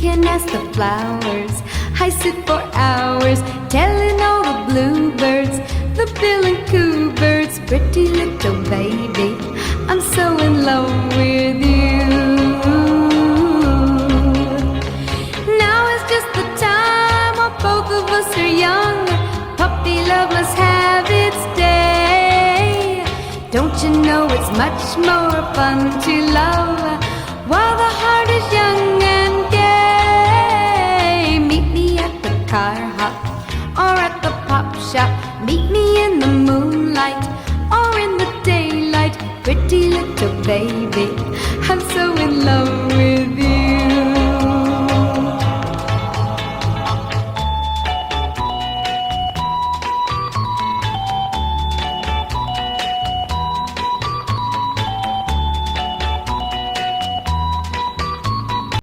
can ask the flowers. I sit for hours telling all the bluebirds, the bill and coo birds, pretty little baby, I'm so in love with you. Now is just the time while both of us are young. Puppy love must have its day. Don't you know it's much more fun to love while the heart is young and gay? Meet me at the car hop or at the pop shop. Meet me in the moonlight or in the daylight, pretty little baby,